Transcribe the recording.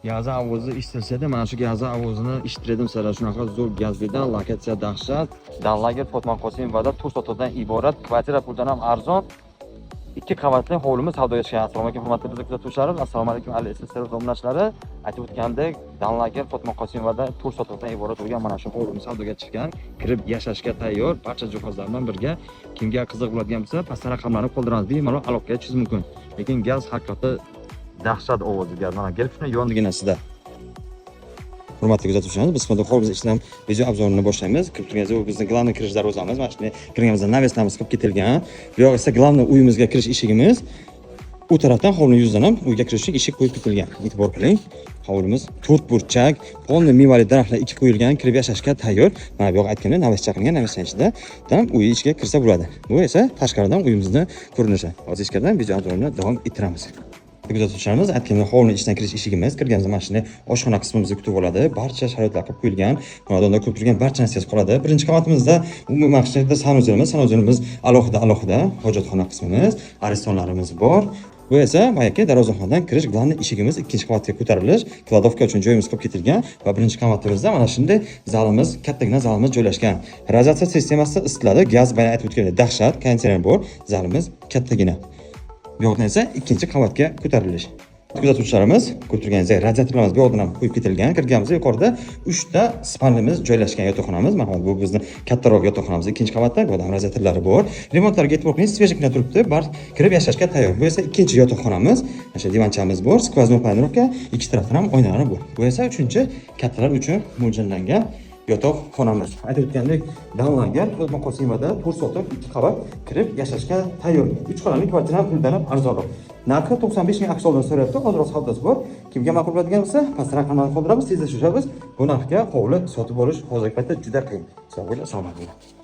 Gaza ovozi eshitilsa-da, mana shu gaza ovozini eshittirdim sizlar. Shunaqa zo'r gazlidan lokatsiya dahshat. Danlager Fatma Qosimovada tur sotuvdan iborat, kvartira puldan ham arzon. 2 qavatli hovlimiz savdoga chiqqan. Assalomu alaykum hurmatli bizni kuzatuvchilarimiz. Assalomu alaykum Ali SSR domlashlari. Aytib o'tgandek, Danlager Fatma Qosimovada tur sotuvdan iborat bo'lgan mana shu hovlimiz savdoga chiqqan. Kirib yashashga tayyor, barcha jihozlar bilan birga. Kimga qiziq bo'ladigan bo'lsa, pastda raqamlarni qoldiramiz, bemalol aloqaga tushish mumkin. Lekin gaz haqiqatda dahshat ovozi gaz. Mana gelfni yonginasida. Hurmatli kuzatuvchilarimiz, biz hozir hovlimiz ichidan video obzorini boshlaymiz. Kirib turganingizda bu bizning главный kirish darvozamiz. Mana shunday kirganimizda navesnamiz qilib ketilgan. Bu yoq esa главный uyimizga kirish eshigimiz. U tarafdan hovlining yuzidan ham uyga kirish eshik qo'yib ketilgan. E'tibor qiling. Hovlimiz 4 burchak, polni mevali daraxtlar ikki qo'yilgan, kirib yashashga tayyor. Mana bu yoq aytganda navescha qilingan, navescha ichida dan uy ichiga kirsa bo'ladi. Bu esa tashqaridan uyimizning ko'rinishi. Hozir ichkaridan video obzorini davom ettiramiz. Kuzatuvchilarimiz aytganda hovlining ichidan kirish eshigimiz, kirganimizda mana shunday oshxona qismimizni kutib oladi. Barcha sharoitlar qilib qo'yilgan. Xonadonda ko'p turgan barcha narsasi qoladi. Birinchi qavatimizda umumiy maqsadda sanuzelimiz alohida hojatxona qismimiz, aristonlarimiz bor. Bu esa boyagi darvozaxonadan kirish glавный eshigimiz, ikkinchi qavatga ko'tarilish, kladovka uchun joyimiz qilib ketilgan va birinchi qavatimizda mana shunday zalimiz, kattagina zalimiz joylashgan. Radiatsiya sistemasi isitiladi, gaz bilan aytib o'tgandek dahshat, konditsioner bor, zalimiz kattagina. Bu yoqdan esa ikkinchi qavatga ko'tarilish. Kuzatuvchilarimiz, ko'rtirganingizda radiatorlarimiz bu yoqdan ham qo'yib ketilgan. Kirganimizda yuqorida 3 ta spalnimiz joylashgan yotoqxonamiz. Mana bu bizning kattaroq yotoqxonamiz, ikkinchi qavatda bu ham radiatorlari bor. Remontlarga e'tibor qiling, svejikda turibdi, kirib yashashga tayyor. Bu esa ikkinchi yotoqxonamiz. Mana shu divanchamiz bor, skvoznoy panoramka, ikki tarafdan ham oynalar bor. Bu esa uchinchi kattalar uchun mo'ljallangan yotoqxonamiz. Aytib o'tgandek, Danlager Fatma Qosimovada tur sotib 2 qavat kirib yashashga tayyor. 3 xonali kvartira puldan ham arzonroq. Narxi 95 ming aks so'mdan so'rayapti. Hozir savdosi bor. Kimga ma'qul bo'ladigan bo'lsa, pastda raqamlarni qoldiramiz, tezlashamiz. Bu narxga hovli sotib olish hozirgi paytda juda qiyin. Sog' bo'ling, salomat bo'ling.